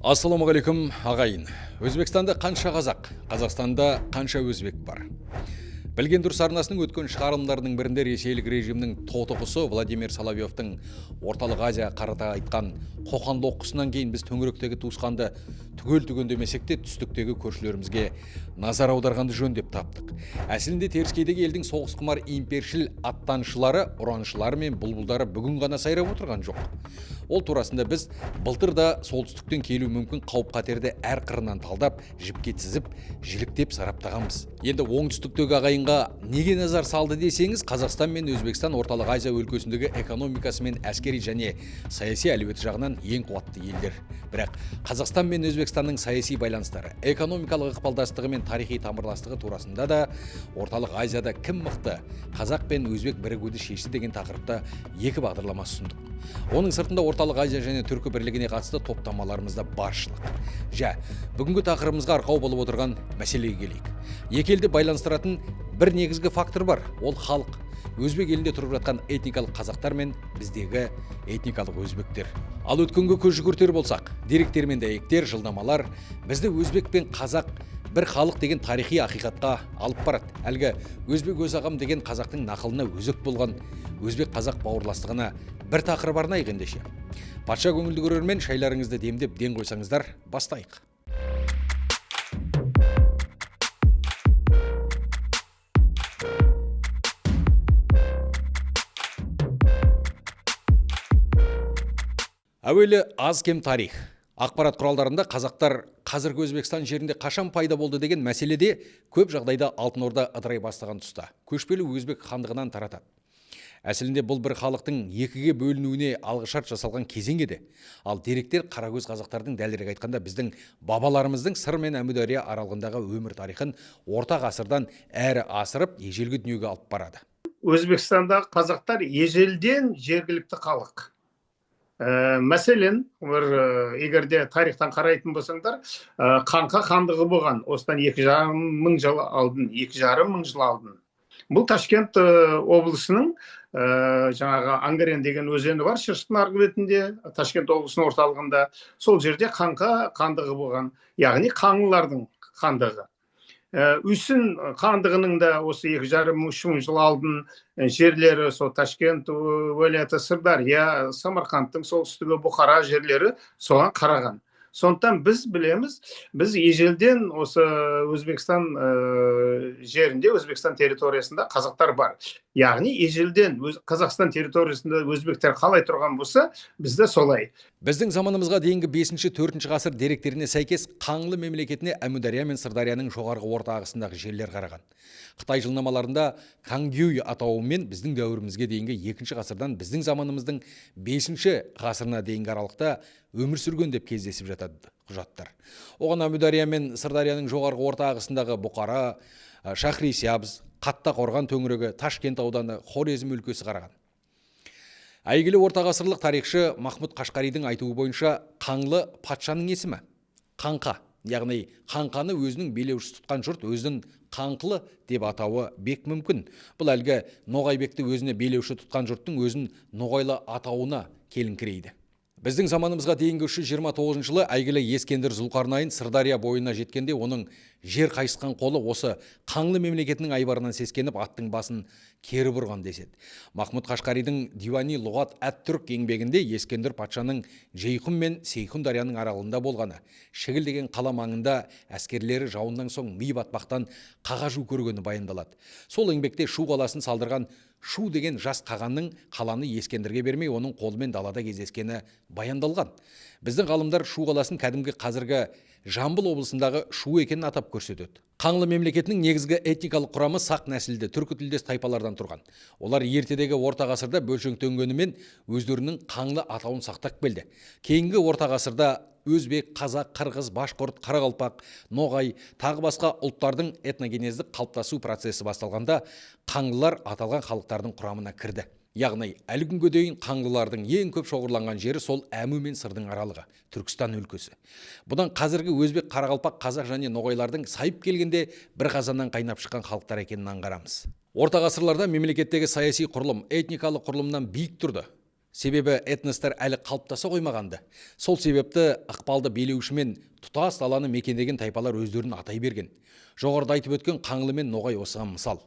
Ассаламағалейкум ағайын. Өзбекстанда қанша қазақ, Қазақстанда қанша өзбек бар? Білген дұрыс арнасының өткен шығарылымдарының бірінде ресейлік режимнің тоты құсы Владимир Соловьевтың орталық Азия қарата айтқан қоқан лоққысынан кейін біз төңіректегі туысқанды түгел түгендемесек те түстіктегі көршілерімізге назар аударғанды жөн деп таптық. Әсілінде теріскейдегі елдің соғысқұмар импершіл аттаншылары, ұраншылары мен бұлбұлдары бүгін ғана сайрап отырған жоқ. Ол турасында біз былтыр да солтүстіктен келу мүмкін қауіп қатерді әр қырынан талдап, жіпке тізіп, жіліктеп сараптағанбыз. Енді оңтүстіктегі ағайынға неге назар салды десеңіз, Қазақстан мен Өзбекстан орталық Азия өлкесіндегі экономикасы мен әскери және саяси әлеуеті жағынан ең қуатты елдер. Бірақ Қазақстан мен Өзбекстанның саяси байланыстары, экономикалық ықпалдастығы мен тарихи тамырластығы турасында да орталық Азияда кім мықты, қазақ пен өзбек бірігуді шешті деген тақырыпта екі бағдарлама ұсындық. Оның сыртында орталық Азия және түркі бірлігіне қатысты топтамаларымызда баршылық. Бүгінгі тақырыбымызға арқау болып отырған мәселеге келейік. Екі елді байланыстыратын бір негізгі фактор бар, ол халық. Өзбек елінде тұрып жатқан этникалық қазақтар мен біздегі этникалық өзбектер. Ал өткенге көз жүгіртер болсақ, деректер мен дәйектер, жылнамалар бізді өзбек пен қазақ бір халық деген тарихи ақиқатқа алып барады. Әлгі өзбек өз ағам деген қазақтың нақылына өзек болған өзбек қазақ бауырластығына бір тақырып арнайық ендеше. Патша көңілді көрермен, шайларыңызды демдеп ден қойсаңыздар, бастайық. Әуелі аз кем тарих. Ақпарат құралдарында қазақтар қазіргі Өзбекстан жерінде қашан пайда болды деген мәселеде көп жағдайда Алтын Орда ыдырай бастаған тұста көшпелі өзбек хандығынан таратады. Әсілінде бұл бір халықтың екіге бөлінуіне алғышарт жасалған кезең еді. Ал деректер қарагөз қазақтардың дәлірек айтқанда біздің бабаларымыздың Сыр мен Әмудария аралығындағы өмір тарихын орта ғасырдан әрі асырып, ежелгі дүниеге алып барады. Өзбекстандағы қазақтар ежелден жергілікті халық. Мәселен, егерде тарихтан қарайтын болсаңдар, Қаңқа хандығы болған осыдан 2,5 мың жыл алдын, 2,5 мың жыл алдын. Бұл Ташкент облысының жаңағы Аңгарен деген өзені бар, Шыршықтың арғы бетінде, Ташкент облысының орталығында. Сол жерде Қаңқа хандығы болған, яғни қаңлылардың хандығы. Үйсін хандығының да осы 2,5 мың жыл алдын жерлері, сол Ташкент уәлаяты, Сырдария, Самарқандтың солтүстігі, Бұхара жерлері соған қараған. Сондықтан біз білеміз, біз ежелден осы Өзбекстан жерінде, Өзбекстан территориясында қазақтар бар. Яғни ежелден Қазақстан территориясында өзбектер қалай тұрған болса, бізде солай. Біздің заманымызға дейінгі 5-4 ғасыр деректеріне сәйкес Қаңлы мемлекетіне Әмудария мен Сырдарияның жоғарғы орта ағысындағы жерлер қараған. Қытай жылнамаларында Кангюй атауымен біздің дәуірімізге дейінгі 2 ғасырдан біздің заманымыздың 5 ғасырына дейінгі аралықта өмір сүрген деп кездесіп жатады құжаттар. Оған Әмудария мен Сырдарияның жоғарғы орта ағысындағы Бұқара, Шахрисябз, Қаттақорған төңірегі, Ташкент ауданы, Хорезм өлкесі қараған. Әйгілі ортағасырлық тарихшы Махмұд Қашқаридің айтуы бойынша Қаңлы патшаның есімі. Қаңқа, яғни Қаңқаны өзінің билеушісі тұтқан жұрт өзін Қаңқылы деп атауы бек мүмкін. Бұл әлгі Ноғайбекті өзіне билеуші тұтқан жұрттың өзін Ноғайлы атауына келіңкірейді. Біздің заманымызға дейінгі 329 жылы әйгілі Ескендір Зұлқарнайын Сырдария бойына жеткенде оның жер қайысқан қолы осы Қаңлы мемлекетінің айбарынан сескеніп аттың басын кері бұрған деседі. Махмұд Қашқаридің Дивани Лұғат әт-Түрк еңбегінде Ескендір патшаның Жейхұн мен Сейхұн дарияның аралығында болғаны, Шігіл деген қала маңында әскерлері жауыннан соң ми батпақтан қағажу көргені баяндалады. Сол еңбекте Шу қаласын салдырған Шу деген жас қағанның қаланы Ескендірге бермей, оның қолымен далада кездескені баяндалған. Біздің ғалымдар Шу қаласын кәдімгі қазіргі Жамбыл облысындағы Шу екенін атап көрсетеді. Қаңлы мемлекетінің негізгі этникалық құрамы сақ нәсілді түркі тілдес тайпалардан тұрған. Олар ертедегі орта ғасырда бөлшектенгенімен өздерінің Қаңлы атауын сақтап келді. Кейінгі орта ғасырда өзбек, қазақ, қырғыз, башқұрт, қарақалпақ, ноғай, тағы басқа ұлттардың этногенездік қалыптасу процесі басталғанда қаңлылар аталған халықтардың құрамына кірді. Яғни әлі күнге дейін қаңлылардың ең көп шоғырланған жері сол Әму мен Сырдың аралығы, Түркістан өлкесі. Бұдан қазіргі өзбек, қарақалпақ, қазақ және ноғайлардың сайып келгенде бір қазаннан қайнап шыққан халықтар екенін аңғарамыз. Орта ғасырларда мемлекеттегі саяси құрылым этникалық құрылымнан биік тұрды. Себебі этностар әлі қалыптаса қоймағанды. Сол себепті ықпалды билеуші мен тұтас даланы мекендеген тайпалар өздерін атай берген. Жоғарыда айтып өткен Қаңлы мен Ноғай осыған мысал.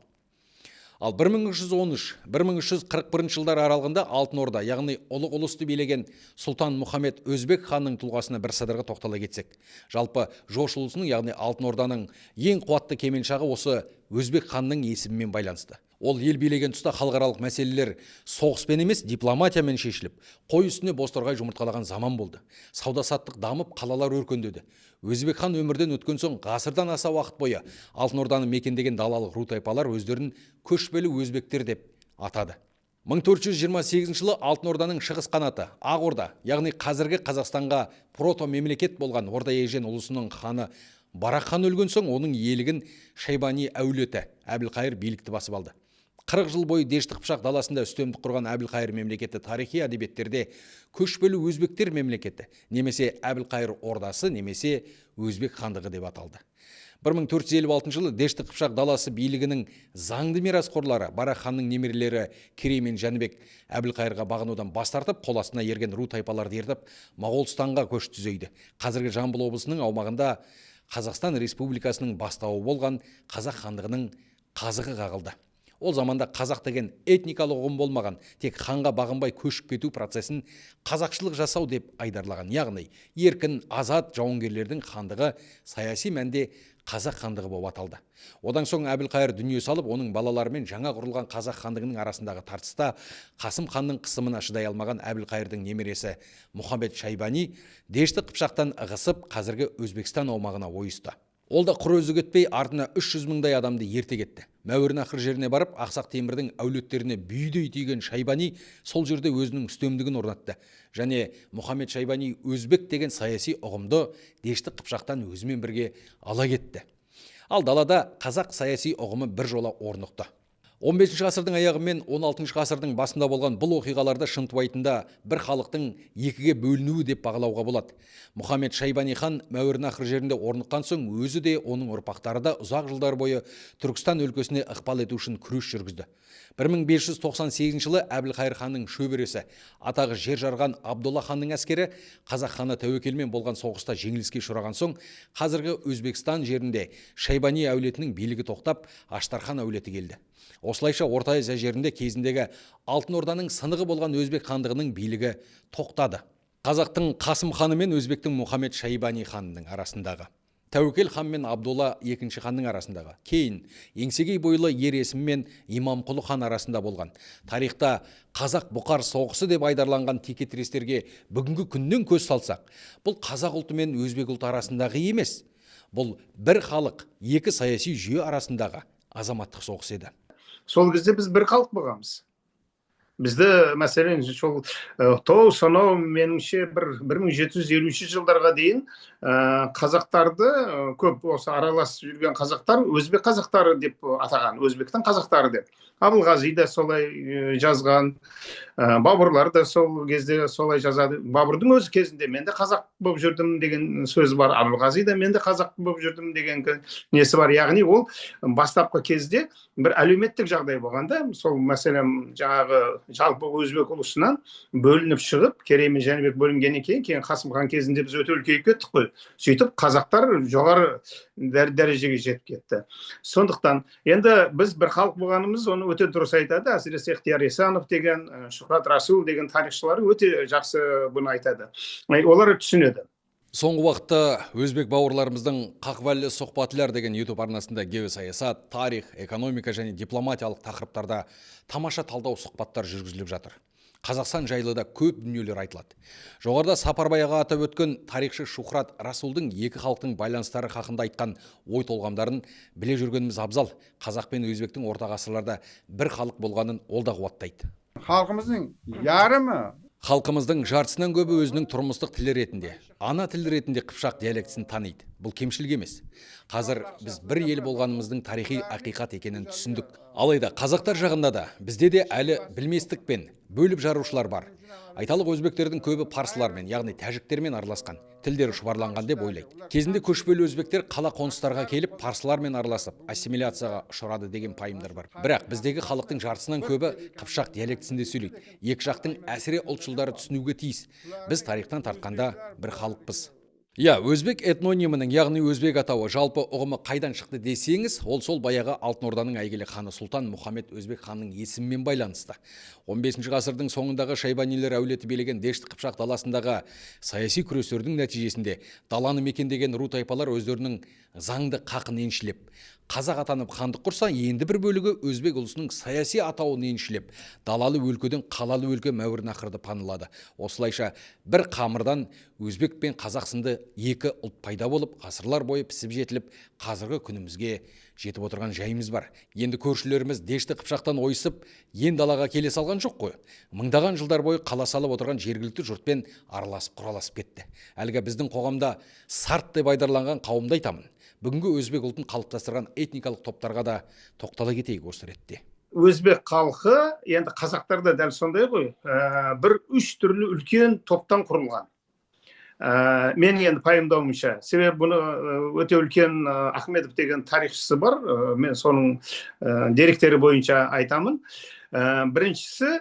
Ал 1313-1341 жылдар аралығында Алтын Орда, яғни ұлық ұлысты билеген Сұлтан Мұхаммед Өзбек ханның тұлғасына бір сыдырғы тоқтала кетсек. Жалпы Жош ұлысының, яғни Алтын Орданың ең қуатты кеменшағы осы Өзбек ханның есімімен байланысты. Ол ел билеген тұста халықаралық мәселелер соғыспен емес, дипломатиямен шешіліп, қой үстіне бозторғай жұмыртқалаған заман болды. Сауда-саттық дамып, қалалар өркендеді. Өзбек хан өмірден өткен соң ғасырдан аса уақыт бойы Алтын Орданы мекендеген далалық ру тайпалар өздерін көшпелі өзбектер деп атады. 1428 жылы Алтын Орданың шығыс қанаты Ақ Орда, яғни қазіргі Қазақстанға прото мемлекет болған Орда Ежен ұлысының ханы Барақ хан өлген соң оның иелігін Шайбани әулеті Әбілқайыр билікті басып алды. 40 жыл бойы Дешті Қыпшақ даласында үстемдік құрған Әбілқайыр мемлекеті тарихи әдебиеттерде көшпелі өзбектер мемлекеті, немесе Әбілқайыр ордасы, немесе Өзбек хандығы деп аталды. 1456 жылы Дешті Қыпшақ даласы билігінің заңды мирасқорлары Барақ ханның немерелері Керей мен Жәнібек Әбілқайырға бағынудан бас тартып, қол астына ерген ру тайпаларды ертіп, Моғолстанға көш түзейді. Қазіргі Жамбыл облысының аумағында Қазақстан Республикасының бастауы болған Қазақ хандығының қазығы қағылды. Ол заманда қазақ деген этникалық ұғым болмаған, тек ханға бағынбай көшіп кету процесін қазақшылық жасау деп айдарлаған, яғни еркін, азат жауынгерлердің хандығы саяси мәнде қазақ хандығы болып аталды. Одан соң Әбілқайыр дүние салып, оның балаларымен жаңа құрылған қазақ хандығының арасындағы тартыста Қасым ханның қысымына шыдай алмаған Әбілқайырдың немересі Мұхаммед Шайбани Дешті Қыпшақтан ығысып, қазіргі Өзбекстан аумағына ойысты. Ол да құр өзі кетпей, артына 300 мыңдай адамды ерте кетті. Мәуернахр жеріне барып, Ақсақ Темірдің әулеттеріне бүйдей тиген Шайбани сол жерде өзінің үстемдігін орнатты. Және Мұхаммед Шайбани өзбек деген саяси ұғымды Дешті Қыпшақтан өзімен бірге ала кетті. Ал далада қазақ саяси ұғымы бір жола орнықты. 15 ғасырдың аяғы мен 16 ғасырдың басында болған бұл оқиғаларды шынтуайтында бір халықтың екіге бөлінуі деп бағалауға болады. Мұхаммед Шайбани хан Мәуернахр жерінде орныққан соң өзі де оның ұрпақтары да ұзақ жылдар бойы Түркістан өлкесіне ықпал ету үшін күрес жүргізді. 1598 жылы Әбілқайыр ханның шөбересі, атағы жер жарған Абдолла ханның әскері қазақ ханы Тәуекелмен болған соғыста жеңіліске ұшыраған соң, қазіргі Өзбекстан жерінде Шайбани әулетінің билігі тоқтап, Аштархан әулеті келді. Осылайша Орта Азия жерінде кезіндегі Алтын Орданың сынығы болған Өзбек хандығының билігі тоқтады. Қазақтың Қасым ханы мен Өзбектің Мұхаммед Шайбани ханының арасындағы, Тәуекел хан мен Абдолла екінші ханның арасындағы, кейін Еңсегей бойлы ер есім мен Имамқұлы хан арасында болған, тарихта Қазақ-Бұқар соғысы деп айдарланған текетірестерге бүгінгі күннен көз салсақ, бұл қазақ ұлты мен Өзбек ұлты арасындағы емес, бұл бір халық, екі саяси жүйе арасындағы азаматтық соғыс еді. Сол кезде біз бір халық болғанбыз. Бізді, мәселен, сол сонау меніңше 1750 жылдарға дейін қазақтарды көп осы аралас жүрген қазақтар өзбек қазақтары деп атаған, өзбектің қазақтары деп. Абылғази да солай жазған, Бабурлар да сол кезде солай жазады. Бабурдың өзі кезінде мен де қазақ болып жүрдім деген сөзі бар. Абылғази да мен де қазақ болып жүрдім деген несі бар. Яғни ол бастапқы кезде бір әлеуметтік жағдай болғанда, сол мәселен жаңағы жалпы өзбек ұлысынан бөлініп шығып, Керей мен Жәнібек бөлінгеннен кейін Қасым хан кезінде біз өте үлкейіп кеттік қой. Сөйтіп қазақтар жоғары дәрежеге жетіп кетті. Сондықтан енді біз бір халық болғанымыз оны өте дұрыс айтады. Әсіресе Ixtiyar Есанов деген, Шухрат Расул деген тарихшылар өте жақсы бұны айтады. Олар түсінеді. Соңғы уақытта өзбек бауырларымыздың Қақвәлі сұхбатлар деген YouTube арнасында геосаясат, тарих, экономика және дипломатиялық тақырыптарда тамаша талдау сұхбаттар жүргізіліп жатыр. Қазақстан жайлы да көп дүниелер айтылады. Жоғарыда Сапарбай аға атап өткен тарихшы Шухрат Расулдың екі халықтың байланыстары хақында айтқан ой толғамдарын біле жүргеніміз абзал. Қазақ пен өзбектің орта ғасырларда бір халық болғанын ол да қуаттайды. Халқымыздың ярымы, Халқымыздың жартысынан көбі өзінің тұрмыстық тілі ретінде, ана тілі ретінде қыпшақ диалектісін таниды. Бұл кемшілік емес. Қазір біз бір ел болғанымыздың тарихи ақиқат екенін түсіндік. Алайда қазақтар жағында да бізде де әлі білместік пен бөліп жарушылар бар. Айталық өзбектердің көбі парсылармен, яғни тәжіктермен араласқан, тілдері шұбарланған деп ойлайды. Кезінде көшпелі өзбектер қала қоныстарға келіп, парсылармен араласып, ассимиляцияға ұшырады деген пайымдар бар. Бірақ біздегі халықтың жартысынан көбі қыпшақ диалектісінде сөйлейді. Екі жақтың әсіре ұлтшылдары түсінуге тиіс. Біз тарихтан тартқанда бір халықпыз. Өзбек этнонимінің, яғни өзбек атауы жалпы ұғымы қайдан шықты десеңіз, ол сол баяғы Алтын Орданың әйгілі ханы Сұлтан Мұхаммед Өзбек ханның есімімен байланысты. 15 ғасырдың соңындағы шайбанилер әулеті билеген Дешті Қыпшақ даласындағы саяси күрестердің нәтижесінде даланы мекендеген ру тайпалар өздерінің заңды қақын еншілеп, қазақ атанып хандық құрса, енді бір бөлігі өзбек ұлысының саяси атауын еншілеп, далалы өлкеден қалалы өлке мәуернахрды панылады. Осылайша бір қамырдан өзбек пен қазақ сынды екі ұлт пайда болып, ғасырлар бойы пісіп жетіліп, қазіргі күнімізге жетіп отырған жайымыз бар. Енді көршілеріміз Дешті Қыпшақтан ойысып, ен далаға келе салған жоқ қой. Мыңдаған жылдар бойы қала салып отырған жергілікті жұртпен араласып құраласып кетті. Әлгі біздің қоғамда сарт деп айдарланған қауымды айтамын. Бүгінгі өзбек ұлтын қалыптастырған этникалық топтарға да тоқтала кетейік осы ретте. Өзбек халқы енді қазақтарда дәл сондай ғой, бір үш түрлі үлкен топтан құрылған. Мен енді пайымдауымша, себебі бұны өте үлкен Ахмедов деген тарихшысы бар, мен соның деректері бойынша айтамын. Біріншісі,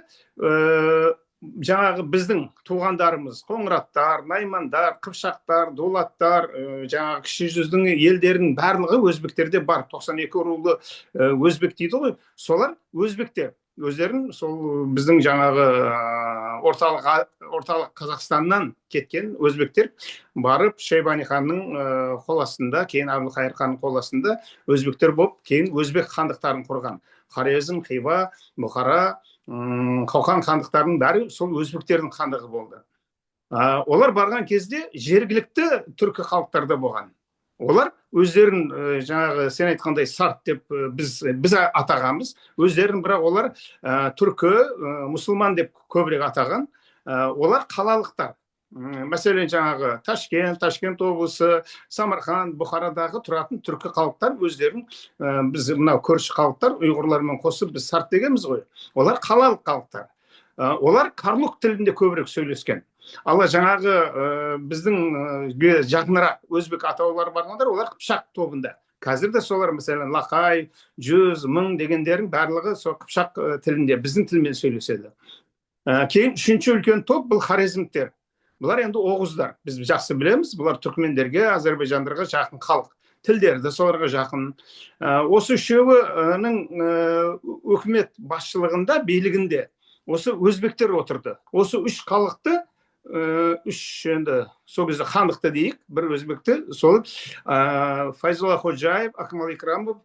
жаңағы біздің туғандарымыз, қоңыраттар, наймандар, қыпшақтар, дулаттар, жаңағы кіші жүздің елдерінің барлығы өзбектерде бар. 92 рулы өзбек дейді ғой, солар өзбектер. Өздерін сол біздің жаңағы орталық Қазақстаннан кеткен өзбектер барып Шайбани ханның қол астында, кейін Әбілқайыр ханның қол астында өзбектер болып, кейін өзбек хандықтарын құрған. Хорезм, Хива, Бұхара, Қоқан хандықтарының бәрі сол өзбектердің хандығы болды. Олар барған кезде жергілікті түркі халықтарда болған. Олар өздерін жаңағы сен айтқандай сарт деп біз атағанбыз. Өздерін бірақ олар түркі, мұсылман деп көбірек атаған. Олар қалалықтар. Мәселен жаңағы Ташкент облысы, Самарқан, Бұхарадағы тұратын түркі халықтар өздерін біз мынау көрші халықтар ұйғырлармен қосып біз сарт дегенбіз ғой. Олар қалалық халықтар. Олар карлук тілінде көбірек сөйлескен. Алла жаңағы біздің жақынырақ өзбек атаулары барғандар, олар Қыпшақ тобында. Қазір де солар, мәселен, лақай, жүз, мың дегендердің барлығы сол Қыпшақ тілінде, біздің тілмен сөйлеседі. Кейін үшінші үлкен топ бұл хорезмдер. Бұлар енді оғыздар. Біз жақсы білеміз, бұлар түркмендерге, Азербайжандарға жақын халық. Тілдері де соларға жақын. Осы үшеуінің өкімет басшылығында, билігінде осы өзбектер отырды. Осы үш халықты, үш енді сол кезде хандықты дейік, бір өзбекті, сол Файзолла Ходжаев, Акмал Икрамов,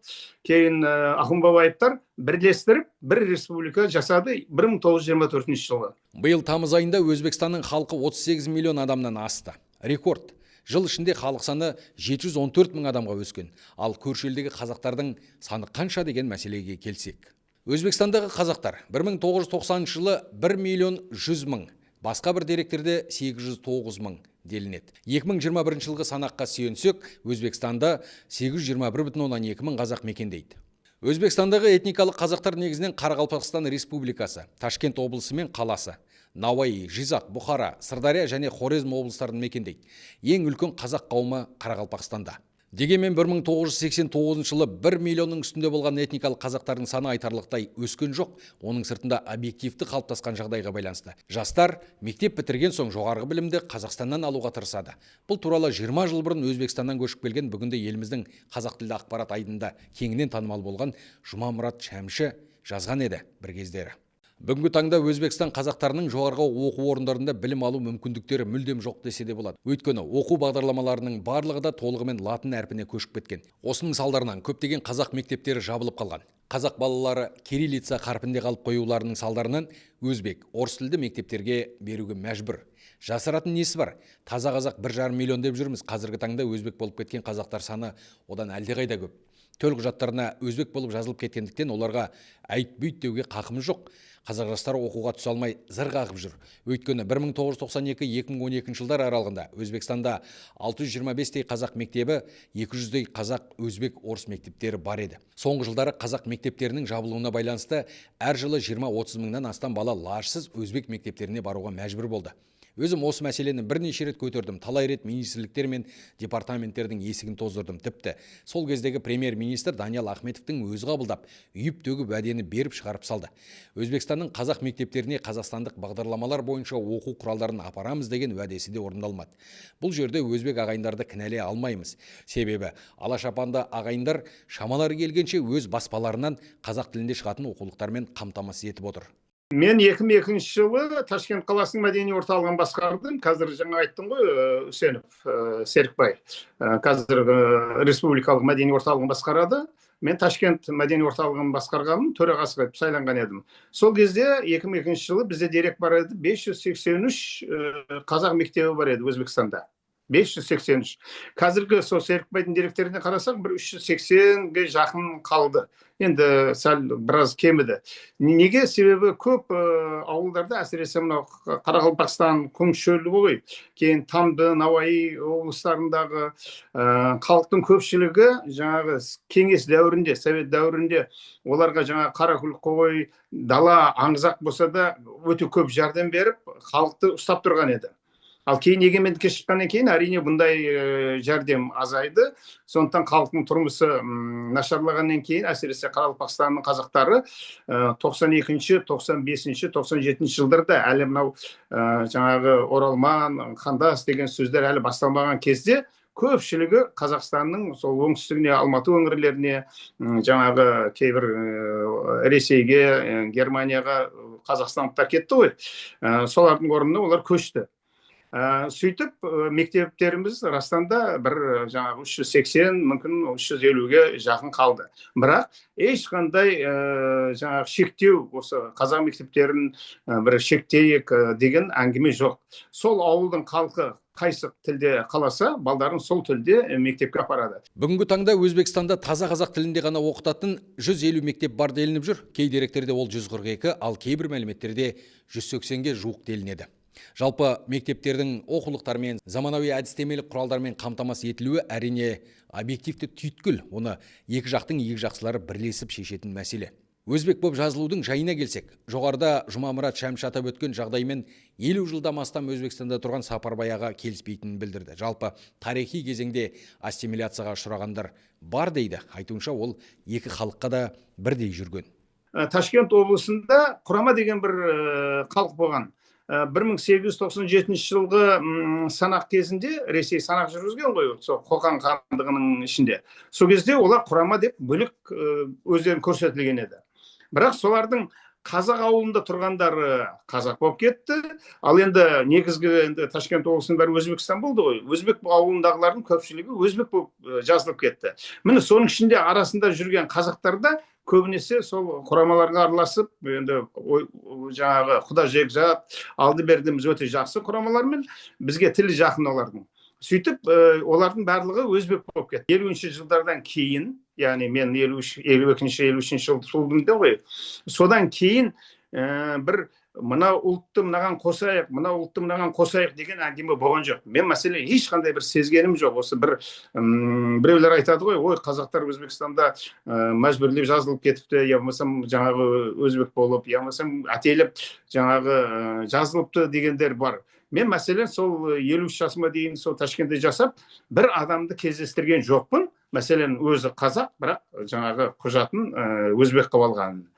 кейін Ахун Бабаевтар бірлестіріп бір республика жасады 1924 жылы. Биыл тамыз айында Өзбекстанның халқы 38 миллион адамнан асты. Рекорд. Жыл ішінде халық саны 714 мың адамға өскен. Ал көрші елдегі қазақтардың саны қанша деген мәселеге келсек. Өзбекстандағы қазақтар 1990 жылы 1 миллион 100 мың. Басқа бір деректерде 809 мың делінеді. 2021 жылғы санаққа сүйенсек, Өзбекстанда 821,2 мың қазақ мекендейді. Өзбекстандағы этникалық қазақтар негізінен Қарақалпақстан Республикасы, Ташкент облысы мен қаласы, Науаи, Жизақ, Бұхара, Сырдария және Хорезм облыстарын мекендейді. Ең үлкен қазақ қауымы Қарақалпақстанда. Дегенмен 1989 жылы 1 миллионның үстінде болған этникалық қазақтардың саны айтарлықтай өскен жоқ. Оның сыртында объективті қалыптасқан жағдайға байланысты. Жастар мектеп бітірген соң жоғарғы білімді Қазақстаннан алуға тырысады. Бұл туралы 20 жыл бұрын Өзбекстаннан көшіп келген бүгінде еліміздің қазақ тілді ақпарат айдында кеңінен танымал болған Жұмамұрат Шәмші жазған еді бір кездері. Бүгінгі таңда Өзбекстан қазақтарының жоғарғы оқу орындарында білім алу мүмкіндіктері мүлдем жоқ десе де болады. Өйткені оқу бағдарламаларының барлығы да толығымен латын әрпіне көшіп кеткен. Осының салдарынан көптеген қазақ мектептері жабылып қалған. Қазақ балалары кириллица қарпінде қалып қоюларының салдарынан өзбек, орыс тілді мектептерге беруге мәжбүр. Жасыратын несі бар? Таза қазақ 1,5 миллион деп жүрміз. Қазіргі таңда өзбек болып кеткен қазақтар саны одан әлдеқайда көп. Төл құжаттарына өзбек болып жазылып кеткендіктен оларға әйт-бүйт деуге қақымыз жоқ. қазақ жастары оқуға түсе алмай зыр қағып жүр. Өйткені 1992-2012 жылдар аралығында Өзбекстанда 625-тей қазақ мектебі, 200-дей қазақ, өзбек, орыс мектептері бар еді. Соңғы жылдары қазақ мектептерінің жабылуына байланысты әр жылы 20-30 мыңнан астам бала лажсыз өзбек мектептеріне баруға мәжбүр болды. Өзім осы мәселені бірнеше рет көтердім. Талай рет министрліктер мен департаменттердің есігін тоздырдым. Тіпті сол кездегі премьер-министр Даниял Ахметовтің өзі қабылдап, үйіп төгіп уәдені беріп шығарып салды. Өзбекстанның қазақ мектептеріне қазақстандық бағдарламалар бойынша оқу құралдарын апарамыз деген уәдесі де орындалмады. Бұл жерде өзбек ағайындарды кінәлай алмаймыз. Себебі алашапанды ағайындар шамалары келгенше өз баспаларынан қазақ тілінде шығатын оқулықтармен қамтамасыз етіп отыр. Мен 2002 жылы Ташкент қаласының мәдени орталығын басқардым. Қазір жаңа айттым ғой, Үсенов Серікбай. Қазір республикалық мәдени орталығын басқарады. Мен Ташкент мәдени орталығын басқарғанмын, төрағасы етіп сайланған едім. Сол кезде 2002 жылы бізде дерек бар еді, 583 қазақ мектебі бар еді Өзбекстанда. 583. Қазіргі сол Серікбайдың деректеріне қарасақ, бір 380-ге жақын қалды. Енді сәл біраз кеміді. Неге? Себебі көп ауылдарда, әсіресе мынау Қарақалпақстан, Күміс-Шөлі ғой, кейін Тамды, Науаи облыстарындағы халықтың көпшілігі жаңағы кеңес дәуірінде, совет дәуірінде оларға жаңа қаракүл қой, дала аңызақ болса да өте көп жәрдем беріп, халықты ұстап тұрған еді. Ал кейін егемендікке шыққаннан кейін әрине бұндай жәрдем азайды. Сондықтан халықтың тұрмысы нашарлағаннан кейін, әсіресе Қарақалпақстанның қазақтары 92-ші, 95-ші, 97-ші жылдарда әлі мынау жаңағы оралман, қандас деген сөздер әлі басталмаған кезде көпшілігі Қазақстанның сол оңтүстігіне, Алматы өңірлеріне, жаңағы кейбір Ресейге, Германияға қазақстандықтар кетті ғой. Солардың орнына олар көшті. Сөйтіп мектептеріміз Растанда бір жаңағы 380, мүмкін 350-ге жақын қалды. Бірақ ешқандай жаңағы шектеу, осы қазақ мектептерін бір шектейік деген әңгіме жоқ. Сол ауылдың халқы қайсы тілде қаласа, балдарын сол тілде мектепке апарады. Бүгінгі таңда Өзбекстанда таза қазақ тілінде ғана оқытатын 150 мектеп бар делініп жүр. Кей деректерде ол 142, ал кейбір мәліметтерде 180-ге жуық делінеді. Жалпы мектептердің оқулықтармен, заманауи әдістемелік құралдармен қамтамасыз етілуі әрине объективті түйткіл. Оны екі жақтың жақсылары бірлесіп шешетін мәселе. Өзбек боп жазылудың жайына келсек, жоғарыда Жұмамұрат Шәмші атап өткен жағдаймен 50 жылдан астам Өзбекстанда тұрған Сапарбай аға келіспейтінін білдірді. Жалпы тарихи кезеңде ассимиляцияға ұшырағандар бар дейді. Айтуынша ол екі халыққа да бірдей жүрген. Ташкент облысында Құрама деген бір халық болған. 1897 жылғы санақ кезінде Ресей санақ жүргізген ғой, сол Қоқан хандығының ішінде. Сол кезде олар Құрама деп бөлек өздерін көрсетілген еді. Бірақ солардың қазақ ауылында тұрғандары қазақ болып кетті. Ал енді негізгі Ташкент облысының бәрі Өзбекстан болды ғой. Өзбек ауылындағылардың көпшілігі өзбек болып жазылып кетті. Міне соның ішінде арасында жүрген қазақтарда көбінесе сол құрамаларға араласып, енді жаңағы құда жекжат, алды бердіміз өте жақсы құрамалармен, бізге тілі жақын олардың. Сөйтіп, олардың барлығы өзбек болып кетті. 50-ші жылдардан кейін, яғни мен 52-53 жыл туылдым ғой, содан кейін бір мына ұлтты мынаған қосайық, мына ұлтты мынаған қосайық деген әңгіме болған жоқ. Мен мәселе ешқандай бір сезгенім жоқ. Осы біреулер айтады ғой, ой, қазақтар Өзбекстанда мәжбүрлеп жазылып кетіпті, я болмасам жаңағы өзбек болып, я болмасам әтеліп жаңағы жазылыпты дегендер бар. Мен мәселен сол 53 жасыма дейін сол Ташкентте жасап, бір адамды кездестірген жоқпын. Мәселен өзі қазақ, бірақ жаңағы құжатын өзбек қылып алған.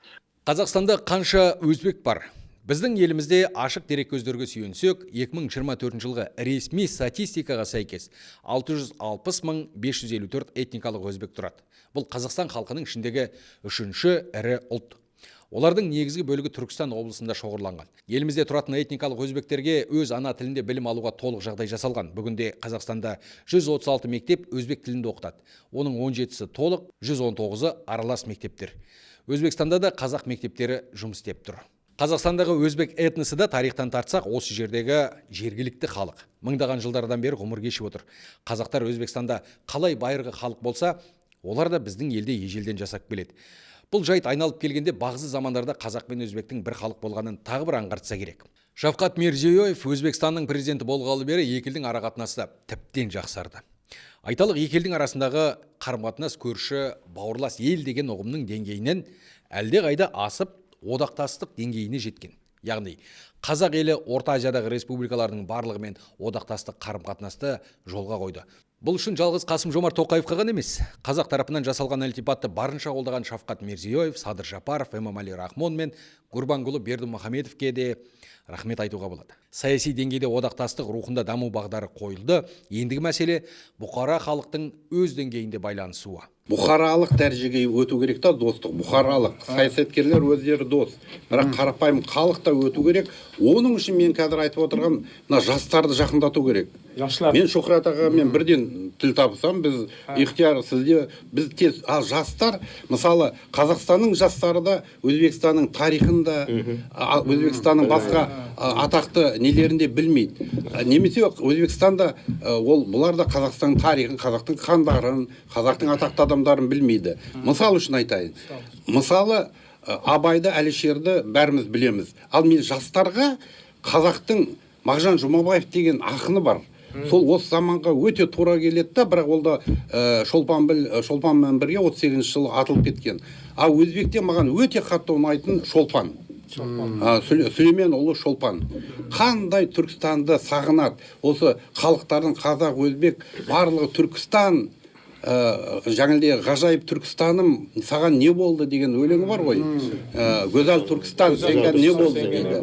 Қазақстанда қанша өзбек бар? Біздің елімізде ашық дереккөздерге сүйенсек, 2024 жылғы ресми статистикаға сәйкес 660.554 этникалық өзбек тұрады. Бұл Қазақстан халқының ішіндегі үшінші ірі ұлт. Олардың негізгі бөлігі Түркістан облысында шоғырланған. Елімізде тұратын этникалық өзбектерге өз ана тілінде білім алуға толық жағдай жасалған. Бүгінде Қазақстанда 136 мектеп өзбек тілінде оқытады. Оның 17-сі толық, 119-ы аралас мектептер. Өзбекстанда да қазақ мектептері жұмыс істеп тұр. Қазақстандағы өзбек этносы да тарихтан тартсақ, осы жердегі жергілікті халық. Мыңдаған жылдардан бері ғұмыр кешіп отыр. Қазақтар Өзбекстанда қалай байырғы халық болса, олар да біздің елде ежелден жасап келеді. Бұл жайт айналып келгенде бағзы замандарда қазақ пен өзбектің бір халық болғанын тағы бір аңғартса керек. Шавкат Мирзиёев Өзбекстанның президенті болғалы бері екі елдің арақатынасы тіптен жақсарды. Айталық екі елдің арасындағы қарым-қатынас көрші бауырлас ел деген ұғымның деңгейінен әлде қайда асып, одақтастық деңгейіне жеткен. Яғни қазақ елі Орта Азиядағы республикалардың барлығымен одақтастық қарым-қатынасты жолға қойды. Бұл үшін жалғыз Қасым-Жомарт Тоқаевқа ғана емес, қазақ тарапынан жасалған ілтипатты барынша қолдаған Шавкат Мирзиёев, Садыр Жапаров, Эмомали Рахмон мен Гурбангулы Бердімұхамедовке де рахмет айтуға болады. Саяси деңгейде одақтастық рухында даму бағдары қойылды. Ендігі мәселе бұқара халықтың өз деңгейінде байланысуы. Бұқаралық дәрежеге өту керек та, достық. Бұқаралық саясаткерлер өздері дос. Бірақ қарапайым халық та өту керек. Оның үшін мен қазір айтып отырған, мына жастарды жақындату керек. Мен Шухрат ағамен бірден тіл табысам, біз ихтияр сізде, біз тез, ал жастар, мысалы Қазақстанның жастары да Өзбекстанның тарихында, Өзбекстанның басқа атақты нелерінде білмейді. Немесе Өзбекстанда ол бұлар да Қазақстанның тарихын, қазақтың хандарын, қазақтың атақты адамдарын білмейді. Мысалы үшін айтайын. Мысалы Абайды, Әлішерді бәріміз білеміз. Ал мен жастарға қазақтың Мағжан Жұмабаев деген ақыны бар. Сол осы заманға өте тура келеді да, бірақ ол да Шолпанмен бірге 38 жылы атылып кеткен. Ал өзбекте маған өте қатты ұнайтын Шолпан. Сүлеймен ұлы Шолпан. Қандай Түркістанды сағынады. Осы халықтардың қазақ, өзбек, барлығы Түркістан, жаңылде ғажайып Түркістаным саған не болды деген өлеңі бар ғой. Гөзәл Түркістан сенген не болды дейді.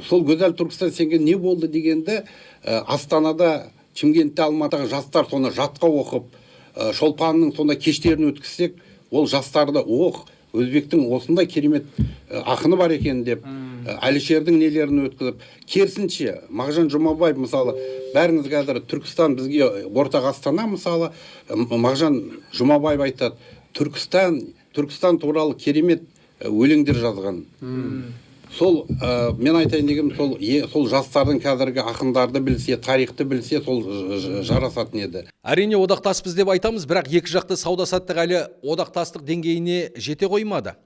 Сол Гөзәл Түркістан сенген не болды дегенді Астанада, Шымкентте, Алматыдағы жастар соны жатқа оқып, Шолпанның сонда кештерін өткізсек, ол жастарды Өзбектің осындай керемет ақыны бар екен деп, Әлішердің нелерін өткізіп, керісінше Мағжан Жұмабаев мысалы, бәріңіз қазір Түркістан бізге ортақ Астана мысалы, Мағжан Жұмабаев айтады, Түркістан туралы керемет өлеңдер жазған. Сол мен айтайын дегенім, сол жастардың қазіргі ақындарды білсе, тарихты білсе, сол жарасатын еді. Әрине одақтаспыз деп айтамыз, бірақ екі жақты сауда-саттық әлі одақтастық деңгейіне жете қоймады.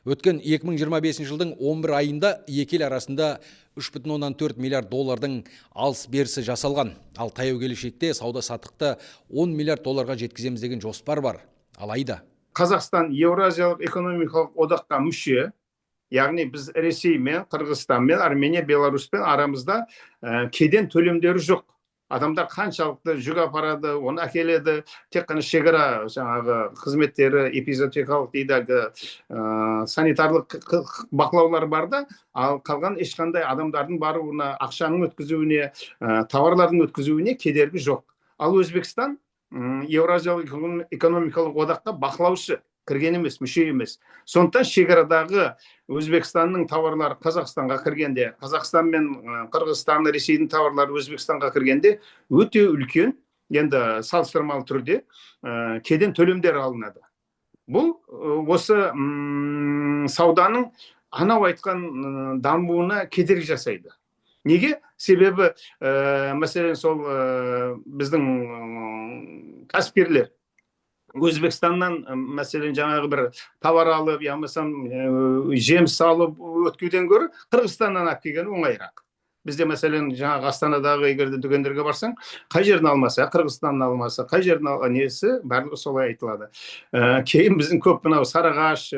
Өткен 2025 жылдың 11 айында екі ел арасында 3,4 миллиард доллардың алыс-берісі жасалған. Ал таяу келешекте сауда-саттықты 10 миллиард долларға жеткіземіз деген жоспар бар. Алайда Қазақстан Еуразиялық экономикалық одаққа мүше, яғни біз Ресеймен, Қырғызстанмен, Армения, Беларусьпен арамызда кеден төлемдері жоқ. Адамдар қаншалықты жүк апарады, оны әкеледі, тек қана шекара жаңағы қызметтері, эпизотекалық дейді, санитарлық бақылаулар бар да, ал қалған ешқандай адамдардың баруына, ақшаның өткізуіне, тауарлардың өткізуіне кедергі жоқ. Ал Өзбекстан Еуразиялық экономикалық одаққа бақылаушы, кірген емес, мүше емес. Сондықтан шекарадағы Өзбекстанның тауарлары Қазақстанға кіргенде, Қазақстан мен Қырғызстан, Ресейдің тауарлары Өзбекстанға кіргенде өте үлкен, енді салыстырмалы түрде кеден төлемдері алынады. Бұл осы сауданың анау айтқан дамуына кедергі жасайды. Неге? Себебі мәселен сол біздің кәсіпкерлер Өзбекстаннан мәселен жаңағы бір товар алып, ямасам жеміс алып өткуден гөрі Қырғызстаннан алып келген оңайырақ. Бізде мәселен жаңағы Астанадағы егерде дүкендерге барсаң, қай жерін алмаса, Қырғызстаннан алмаса, қай жерін несі, барлығы солай айтылады. Кейін біздің көп мынау Сарыағаш,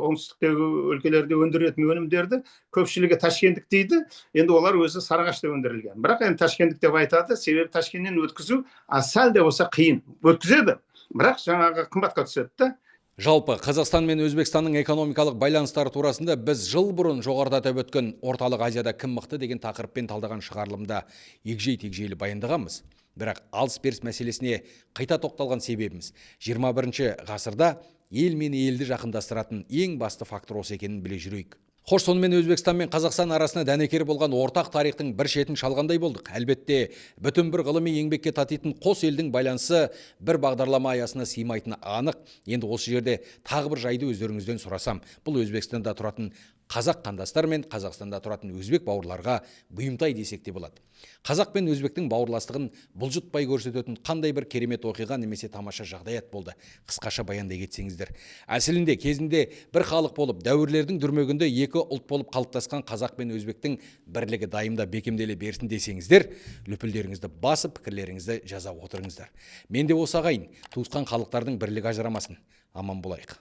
оңтүстіктегі өлкелерде өндіретін өнімдерді көпшілігі ташкенттік дейді. Енді олар өзі Сарыағашта өндірілген. Бірақ енді ташкенттік деп айтады, себебі Ташкенттен өткізу сәл де болса қиын. Өткізеді, бірақ жаңағы қымбатқа түседі. Жалпы Қазақстан мен Өзбекстанның экономикалық байланыстары турасында біз жыл бұрын жоғарыда атап өткен Орталық Азияда кім мықты деген тақырыппен талдаған шығарылымда егжей-тегжейлі баяндағанбыз. Бірақ алыс-беріс мәселесіне қайта тоқталған себебіміз 21 ғасырда ел мен елді жақындастыратын ең басты фактор осы екенін біле жүрейік. Хош, сонымен Өзбекстан мен Қазақстан арасында дәнекер болған ортақ тарихтың бір шетін шалғандай болдық. Әлбетте, бүтін бір ғылыми еңбекке татитын қос елдің байланысы бір бағдарлама аясына сыймайтыны анық. Енді осы жерде тағы бір жайды өздеріңізден сұрасам. Бұл Өзбекстанда тұратын қазақ қандастар мен Қазақстанда тұратын өзбек бауырларға бұйымтай десек те болады. Қазақ пен өзбектің бауырластығын бұлжытпай көрсететін қандай бір керемет оқиға немесе тамаша жағдаят болды. Қысқаша баяндай кетсеңіздер. Әсілінде кезінде бір халық болып, дәуірлердің дүрмегінде екі ұлт болып қалыптасқан қазақ пен өзбектің бірлігі дайымда бекемделе берсін десеңіздер, лүпілдеріңізді басып, пікірлеріңізді жаза отырыңыздар. Мен де осы ағайын, туысқан халықтардың бірлігі ажырамасын. Аман болайық.